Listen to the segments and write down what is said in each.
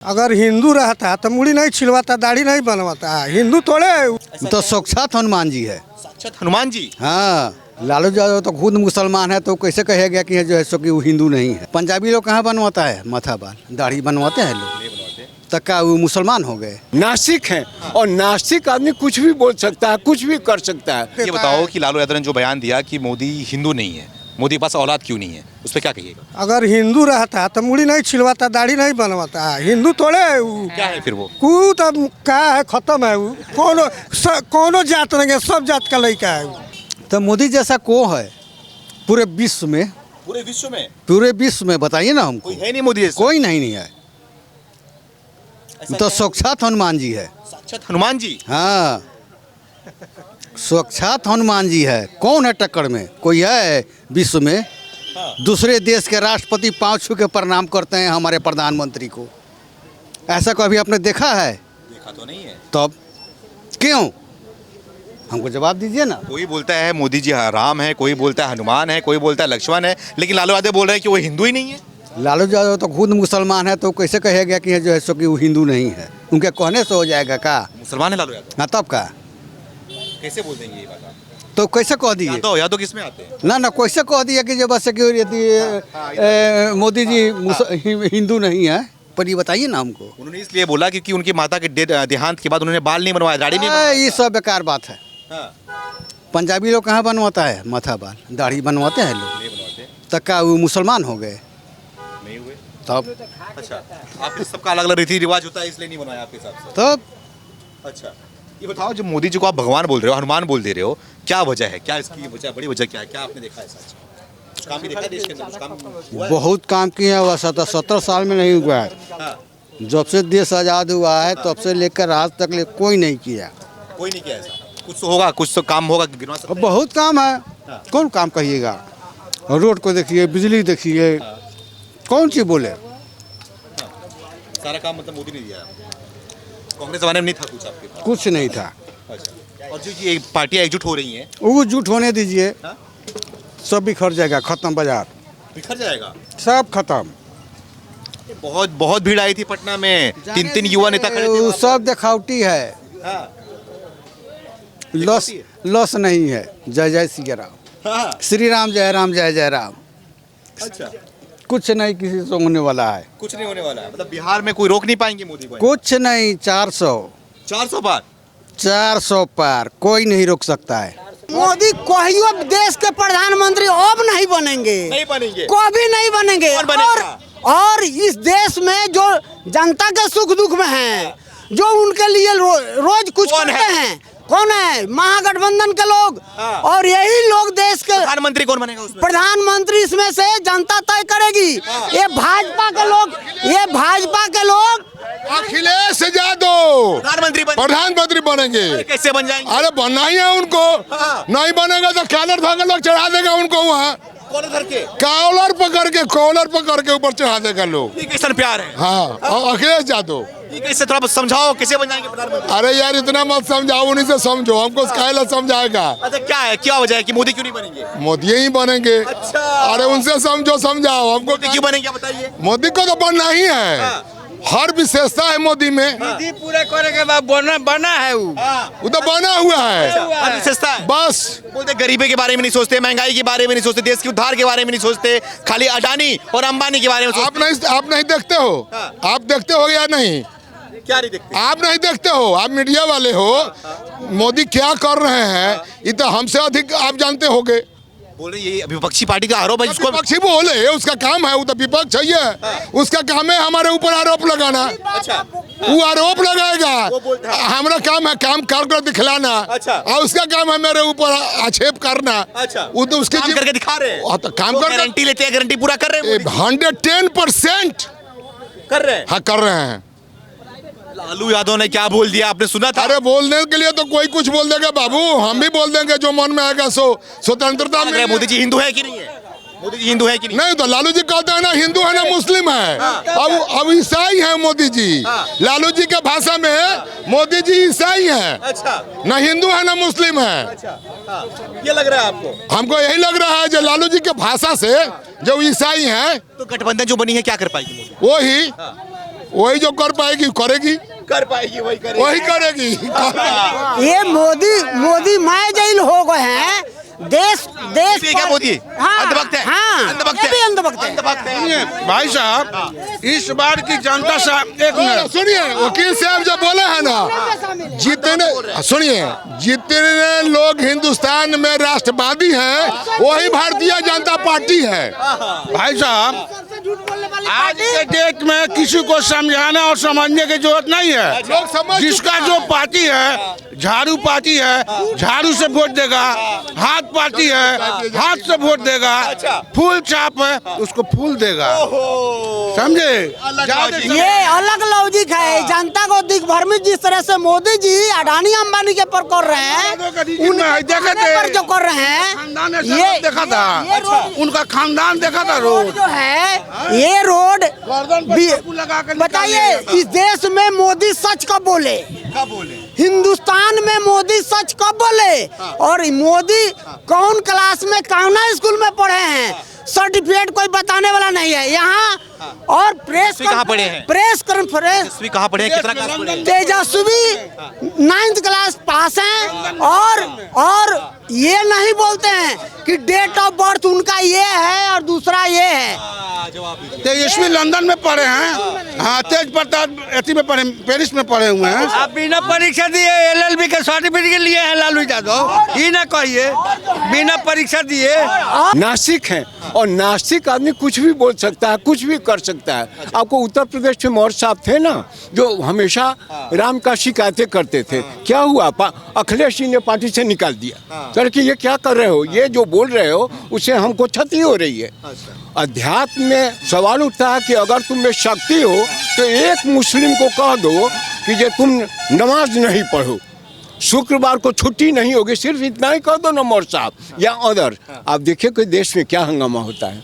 अगर हिंदू रहता तो मुड़ी नहीं छिलवाता, दाढ़ी नहीं बनवाता। हिंदू थोड़े तो साक्षात हनुमान जी है। साक्षात हनुमान जी। हाँ, लालू यादव तो खुद मुसलमान है, तो कैसे कहेगा कि जो है सो कि वो हिंदू नहीं है। पंजाबी लोग कहाँ बनवाता है माथा बाल, दाढ़ी बनवाते हैं लोग, तक का वो मुसलमान हो गए। नास्तिक हैं और नास्तिक आदमी कुछ भी बोल सकता है, कुछ भी कर सकता है। ये बताओ कि लालू यादव ने जो बयान दिया कि मोदी हिंदू नहीं है, मोदी के पास औलाद क्यों नहीं है, उस पर क्या कहिएगा? अगर हिंदू रहता तो मुड़ी नहीं छिलवाता, दाढ़ी नहीं बनवाता। हिंदू थोड़े क्या है फिर वो? तब क्या है, खत्म है वो। कोनो जात नहीं है, सब जात का लड़का है वो। तो मोदी जैसा को है पूरे विश्व में? पूरे विश्व में बताइए ना हमको। कोई है नहीं मोदी जैसा? कोई नहीं है। तो साक्षात हनुमान जी है। साक्षात हनुमान जी। हाँ, साक्षात हनुमान जी है। कौन है टक्कर में? कोई है विश्व में? दूसरे देश के राष्ट्रपति पांव छू के प्रणाम करते हैं हमारे प्रधानमंत्री को। ऐसा कभी आपने देखा है? देखा तो नहीं है। तब क्यों? हमको जवाब दीजिए ना। कोई बोलता है मोदी जी राम है, कोई बोलता है हनुमान है, कोई बोलता है लक्ष्मण है, लेकिन लालू यादव बोल रहे हैं कि वो हिंदू ही नहीं है। लालू यादव तो खुद मुसलमान है, तो कैसे कहेगा कि जो है सो कि वो हिंदू नहीं है? उनके कहने से हो जाएगा का? मुसलमान है लालू यादव। हाँ, तब का कैसे बोल देंगे ये बात? तो कैसे कह दिए? यादव किस में आते हैं? ना कैसे कह दिया कि जो बस कि मोदी जी हिंदू नहीं है? पर ये बताइए ना हमको। उन्होंने इसलिए बोला क्योंकि उनकी माता के देहांत के बाद उन्होंने बाल नहीं बनवाया, दाढ़ी नहीं बनवाया। ये सब बेकार बात है। पंजाबी लोग कहाँ बनवाता है माथा बाल, दाढ़ी बनवाते हैं लोग, नहीं बनवाते। तक का वो मुसलमान हो गए। नहीं हुए तब अच्छा, आप सबका अलग अलग रीति रिवाज होता है, इसलिए नहीं बनवाया आपके हिसाब से? तब अच्छा, ये बताओ, जो मोदी जी को आप भगवान बोल रहे हो, हनुमान बोल दे रहे हो, क्या वजह है? क्या इसकी वजह, बड़ी वजह क्या है? क्या आपने देखा है सच? कुछ काम भी देखा है देश के अंदर? कुछ काम हुआ है? बहुत काम किए हैं। वह 70 साल में नहीं हुआ है। हाँ, जब से देश आज़ाद हुआ है तब से लेकर आज तक कोई नहीं किया। कोई नहीं किया ऐसा। कुछ तो होगा, कुछ तो काम होगा, गिनवा सकते हैं? बहुत काम है। कौन काम कहिएगा? रोड को देखिए, बिजली देखिए, कौन सी बोले? सारा काम मतलब मोदी ने दिया है। कांग्रेस जमाने में नहीं था कुछ आपके पास? कुछ नहीं था। अच्छा, और जो ये पार्टियां एकजुट हो रही हैं, वो जुट होने दीजिए, हाँ? सब बिखर जाएगा, खत्म बाजार, बिखर जाएगा। सब खत्म। बहुत बहुत भीड़ आई थी पटना में, 3 युवा नेता खड़े थे वो वहाँ सब दिखावटी है। पर। हाँ, लॉस नहीं है। जय जय श्री राम, हाँ, श्री राम जय राम, जय जय राम। अच्छा, कुछ नहीं किसी से होने वाला है। कुछ नहीं होने वाला है। मतलब बिहार में कोई रोक नहीं पाएंगे मोदी को? कुछ नहीं। 400 बार 400 पार कोई नहीं रोक सकता है। मोदी कहियो देश के प्रधानमंत्री अब नहीं बनेंगे, नहीं बनेंगे, कभी नहीं बनेंगे। कौन बनेगा? और इस देश में जो जनता के सुख दुख में है, जो उनके लिए रोज कुछ कौन करते है? हैं, कौन है? महागठबंधन के लोग। हाँ। और यही लोग देश के प्रधानमंत्री कौन बनेगा उसमें? प्रधानमंत्री इसमें से जनता तय करेगी। हाँ। ये भाजपा के लोग, अखिलेश यादव प्रधानमंत्री बनेंगे। कैसे बन जाएंगे? अरे बनना ही है उनको। हाँ। नहीं बनेगा तो कॉलर धागा लोग चढ़ा देगा उनको वहाँ। कॉलर पकड़ के ऊपर चढ़ा देगा लोग। ये कैसा प्यार है? हाँ, और अखिलेश यादव। ये कैसे, थोड़ा समझाओ, कैसे बन जाएंगे प्रधानमंत्री? अरे यार इतना मत समझाओ, उन्हीं से समझो, हमको काहे समझाएगा? अच्छा, क्या है, क्या वजह है कि मोदी क्यों नहीं बनेंगे? मोदी ही बनेंगे। अच्छा। अरे उनसे समझाओ हमको। मोदी क्यों बनेंगे बताइए? मोदी को तो बनना ही है। हर विशेषता है मोदी में। विधि पूरे करे के बाद बना है वो तो बना हुआ है। हर विशेषता है। बस बोलते गरीबी के बारे में नहीं सोचते, महंगाई के बारे में नहीं सोचते, देश के उद्धार के बारे में नहीं सोचते, खाली अडानी और अंबानी के बारे में सोचते। आप नहीं देखते हो? आप देखते हो या नहीं? क्या नहीं देखते? आप नहीं देखते हो, आप मीडिया वाले हो। मोदी क्या कर रहे हैं ये तो हमसे अधिक आप जानते होगे। बोले ये विपक्षी पार्टी का आरोप है, जिसको विपक्षी बोले उसका काम है, वो तो विपक्ष है। उसका काम है हमारे ऊपर आरोप लगाना। अच्छा, वो आरोप लगाएगा, वो बोलता है। हमारा काम है काम कर दिखलाना। अच्छा। और उसका काम है मेरे ऊपर आक्षेप करना। अच्छा, वो तो उसके काम करके दिखा रहे हैं। तो काम वो कर गारंटी लेते हैं, गारंटी पूरा कर रहे हैं। 110% कर रहे हैं। हाँ कर रहे हैं। लालू यादव ने क्या बोल दिया, आपने सुना था? अरे बोलने के लिए तो कोई कुछ बोल देगा बाबू, हम भी बोल देंगे जो मन में आएगा। स्वतंत्रता में मोदी जी हिंदू है कि नहीं है? मोदी जी हिंदू है कि नहीं? नहीं तो लालू जी कहते हैं ना हिंदू है ना मुस्लिम है। अब ईसाई है मोदी जी। लालू जी के भाषा में मोदी जी ईसाई है। अच्छा, ना हिंदू है ना मुस्लिम है। ये लग रहा है आपको? हमको यही लग रहा है जो लालू जी के भाषा से जो ईसाई हैं तो गठबंधन जो बनी है क्या कर पाएगी मोदी? वो ही वही जो कर पाएगी करेगी, कर पाएगी वही करेगी। ये मोदी माया जैल हो गए हैं देश ये क्या मोदी? अंधभक्त है? हाँ, अंधभक्त ये है? भी अंधभक्त है। अंधभक्त है। भाई साहब, इस बार की जनता साहब एक मिनट सुनिए, वकील साहब जो बोले हैं ना, जितने सुनिए, जितने लोग हिंदुस्तान में राष्ट्रवादी हैं वही भारतीय जनता पार्टी है। भाई साहब, आज के डेट में किसी को समझाना और समझने की जरूरत नहीं है। लोग समझ जिसका जो पार्टी है, झाड़ू पार्टी है, झाड़ू से वोट देगा, हाथ पार्टी है, हाथ से वोट देगा, फूल चाप है, उसको फूल देगा, समझे? ये अलग लॉजिक है। जनता को दिग्भ्रमित जिस तरह से मोदी जी अडानी अंबानी के पर कर रहे हैं, उनके पर जो कर रहे हैं, ये देखा था, उनका खानदान देखा था रोड जो है, ये रोड बताइए, इस देश में मोदी सच कब बोले? हिंदुस्तान में मोदी सच कब बोले? और मोदी कौन क्लास में कौना स्कूल में पढ़े हैं, सर्टिफिकेट कोई बताने वाला नहीं है यहाँ। और प्रेस कहाँ पढ़े हैं? प्रेस कॉन्फ्रेंस कहाँ पढ़े हैं? कितना क्लास पढ़े हैं? तेजस्वी 9th क्लास पास हैं, और ये नहीं बोलते हैं कि डेट ऑफ बर्थ उनका ये है और दूसरा ये है। तेजस्वी लंदन में पढ़े हैं, हाँ, तेज प्रताप अथी में पढ़े, पेरिस में पढ़े हुए हैं। आप बिना परीक्षा दिए LLB के सर्टिफिकेट लिए हैं लालू यादव, ये ना कहिए बिना परीक्षा दिए। नास्तिक हैं, और नास्तिक आदमी कुछ भी बोल सकता है, कुछ भी कर सकता है। आपको उत्तर प्रदेश में मौर्य साहब थे ना, जो हमेशा राम का शिकायतें करते थे, क्या हुआ? अखिलेश जी ने पार्टी से निकाल दिया। सर कि ये क्या कर रहे हो, ये जो बोल रहे हो उससे हमको क्षति हो रही है। अध्यात्म में सवाल उठता है कि अगर तुम में शक्ति हो तो एक मुस्लिम को कह दो कि जे तुम नमाज नहीं पढ़ो, शुक्रवार को छुट्टी नहीं होगी, सिर्फ इतना ही कह दो ना मौर्य साहब या अदर। आप देखिए कि देश में क्या हंगामा होता है।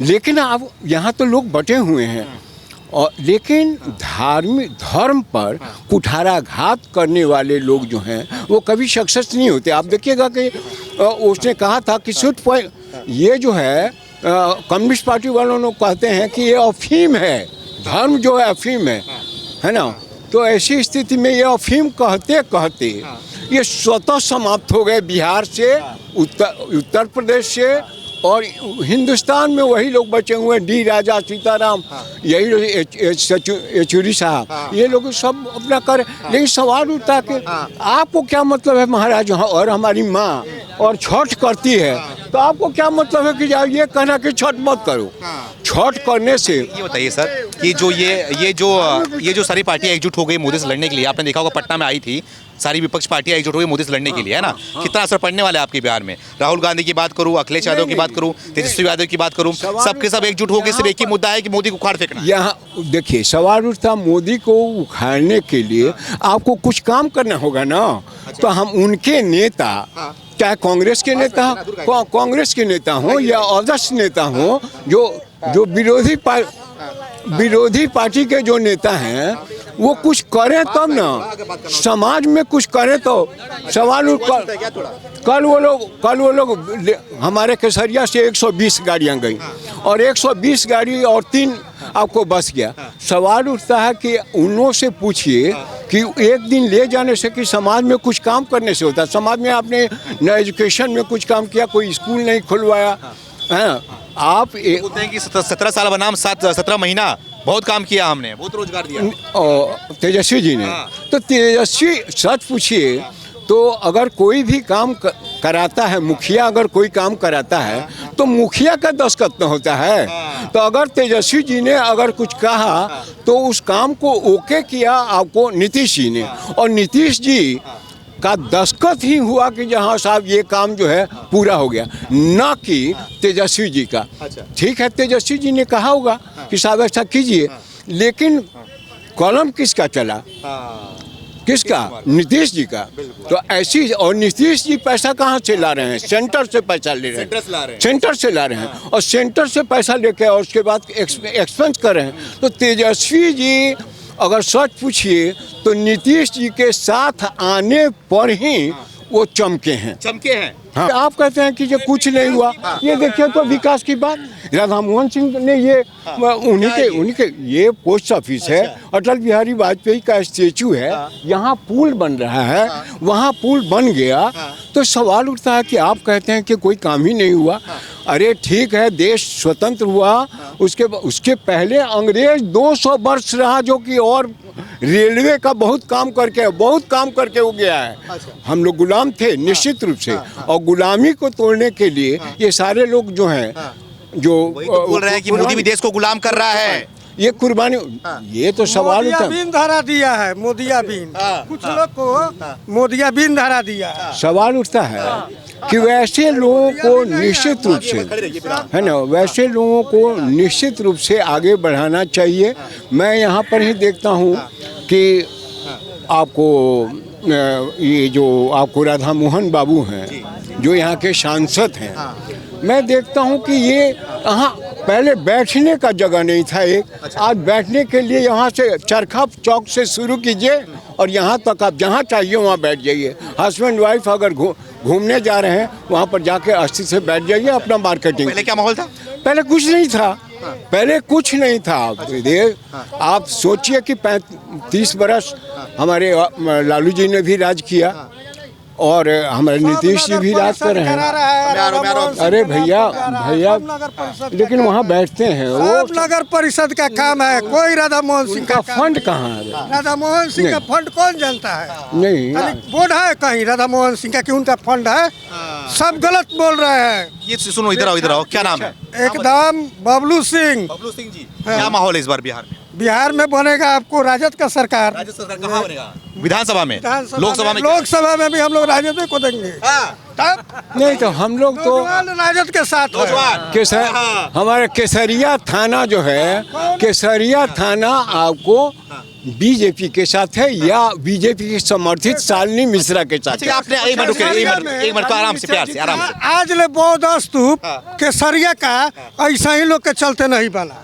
लेकिन अब यहाँ तो लोग बटे हुए हैं, और लेकिन धर्म पर कुठाराघात करने वाले लोग जो हैं वो कभी सक्सेस नहीं होते। आप देखिएगा कि उसने कहा था कि ये जो है कम्युनिस्ट पार्टी वालों ने कहते हैं कि ये अफीम है, धर्म जो है अफीम है ना। तो ऐसी स्थिति में ये अफीम कहते कहते ये स्वतः समाप्त हो गए। बिहार से, उत्तर प्रदेश से, और हिंदुस्तान में वही लोग बचे हुए हैं, डी राजा, सीताराम, यही लोग, येचुरी साहब, ये लोग सब अपना कर। लेकिन सवाल उठता है कि आपको क्या मतलब है महाराज, और हमारी माँ और छठ करती है, तो आपको क्या मतलब है कि ये कहना कि छठ मत करो? छठ करने से ये बताइए सर कि जो ये जो सारी पार्टियां एकजुट हो गई मोदी से लड़ने के लिए, आपने देखा होगा पटना में आई थी, सारी विपक्ष पार्टियां एकजुट हो गई मोदी से लड़ने के लिए, है ना? कितना असर पड़ने वाला है आपके बिहार में? राहुल गांधी की बात करूं, अखिलेश यादव की बात करूं, तेजस्वी यादव की बात करूं, सबके सब एकजुट हो गए, सिर्फ एक ही मुद्दा है कि मोदी को उखाड़ फेंकना। यहाँ देखिए सवाल उठता, मोदी को उखाड़ने के लिए आपको कुछ काम करना होगा ना। तो हम उनके नेता, चाहे कांग्रेस के नेता हों या अदर्स नेता हों, जो विरोधी पार्टी के जो नेता हैं, वो कुछ करें तब ना, समाज में कुछ करें तो। सवाल कल वो लोग हमारे केसरिया से 120 गाड़ियाँ गई, और 120 गाड़ी और 3 आपको बस गया। सवाल उठता है कि उन से पूछिए कि एक दिन ले जाने से कि समाज में कुछ काम करने से होता है। समाज में आपने न एजुकेशन में कुछ काम किया, कोई स्कूल नहीं खुलवाया है। आप बोलते हैं कि 17 साल बनाम 17 महीना बहुत काम किया हमने, बहुत रोजगार दिया तेजस्वी जी ने। तो तेजस्वी सच पूछिए तो अगर कोई भी काम कराता है, मुखिया अगर कोई काम कराता है तो मुखिया का दस्तखत न होता है। तो अगर तेजस्वी जी ने अगर कुछ कहा तो उस काम को ओके किया आपको नीतीश जी ने, और नीतीश जी का दस्तखत ही हुआ कि जहाँ साहब ये काम जो है पूरा हो गया, ना कि तेजस्वी जी का। ठीक है, तेजस्वी जी ने कहा होगा कि साहब ऐसा कीजिए, लेकिन कलम किसका चला? किसका? नीतीश जी का। तो ऐसी, और नीतीश जी पैसा कहाँ से ला रहे हैं? सेंटर से पैसा ले रहे हैं, सेंटर से ला रहे हैं, और सेंटर से पैसा लेके और उसके बाद एक्सपेंस कर रहे हैं। तो तेजस्वी जी अगर सच पूछिए तो नीतीश जी के साथ आने पर ही वो चमके हैं। हाँ। आप कहते हैं कि ये कुछ नहीं हुआ, ये देखिए तो विकास की बात। राधा मोहन सिंह ने ये उन्हीं के ये पोस्ट ऑफिस है, अटल बिहारी वाजपेयी का स्टेचू है, यहाँ पुल बन रहा है, वहाँ पुल बन गया, तो सवाल उठता है कि आप कहते हैं कि कोई काम ही नहीं हुआ। अरे ठीक है, देश स्वतंत्र हुआ, उसके पहले अंग्रेज 200 वर्ष रहा, जो कि और रेलवे का बहुत काम करके हो गया है। हम लोग गुलाम थे निश्चित रूप से, और गुलामी को तोड़ने के लिए ये सारे लोग जो हैं, जो बोल रहे हैं कि मोदी भी देश को गुलाम कर रहा है, ये कुर्बानी, ये तो सवाल उठता है। मोदियाबीन धरा दिया है, मोदियाबीन, कुछ लोग को मोदियाबीन धरा दिया है। सवाल उठता है कि वैसे लोगों को निश्चित रूप से, है ना, वैसे लोगों को निश्चित रूप से आगे बढ़ाना चाहिए। मैं यहाँ पर ही देखता हूँ कि आपको ये जो आपको राधा मोहन बाबू हैं, जो यहाँ के सांसद हैं, मैं देखता हूँ कि ये यहाँ पहले बैठने का जगह नहीं था एक, आज बैठने के लिए यहाँ से चरखा चौक से शुरू कीजिए और यहाँ तक आप जहाँ चाहिए वहाँ बैठ जाइए। हस्बैंड वाइफ अगर घूमने जा रहे हैं, वहाँ पर जाके अस्थि से बैठ जाइए, अपना मार्केटिंग। पहले क्या माहौल था? पहले कुछ नहीं था, पहले कुछ नहीं था। आप सोचिए कि 30 बरस हमारे लालू जी ने भी राज किया और हमारे नीतीश जी भी राज कर रहे हैं। अरे भैया, लेकिन वहाँ बैठते हैं, वो नगर परिषद का काम है, कोई राधा मोहन सिंह का फंड कहाँ है? राधा मोहन सिंह का फंड कौन जानता है? नहीं, बोर्ड है कहीं राधा मोहन सिंह का कि उनका फंड है? सब गलत बोल रहे हैं। ये सुनो, इधर आओ, क्या नाम है? एकदम बबलू सिंह। बबलू सिंह जी, क्या माहौल है इस बार बिहार में? बिहार में बनेगा आपको राजद का सरकार। राज्य सरकार कहाँ बनेगा? विधानसभा में, लोकसभा में भी हम लोग राजद को देंगे। नहीं तो हम लोग तो राजद के साथ हमारे केसरिया थाना जो है, केसरिया थाना आपको बीजेपी के साथ है या बीजेपी के समर्थित शालिनी मिश्रा के साथ है? आपने एक मिनट आराम से, प्यार से, आराम से। आज ले बौद्ध स्तूप केसरिया का ऐसा ही लोग के चलते नहीं बना।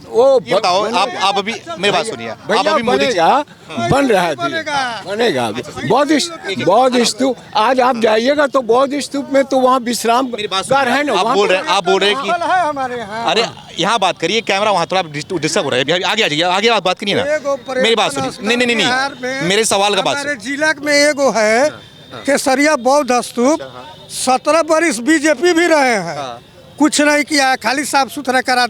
वो बताओ, आप अभी मेरी बात सुनिए, आप अभी मोदी बन रहा है, बनेगा बौद्ध स्तूप। आज आप जाइएगा तो बौद्ध स्तूप में तो वहाँ विश्राम घर है ना। आप बोल रहे हैं कि हमारे यहाँ, अरे यहाँ बात करिए, कैमरा वहाँ थोड़ा डिस्टर्ब हो रहा है, आगे आ जाइए, आगे बात करिए ना। मेरी बात सुनिए, नहीं, मेरे सवाल का बात सुनिए। जिला में एगो है केसरिया बौद्ध स्तूप, 17 बरिस बीजेपी भी रहे हैं, कुछ नहीं किया, खाली साफ सुथरा करा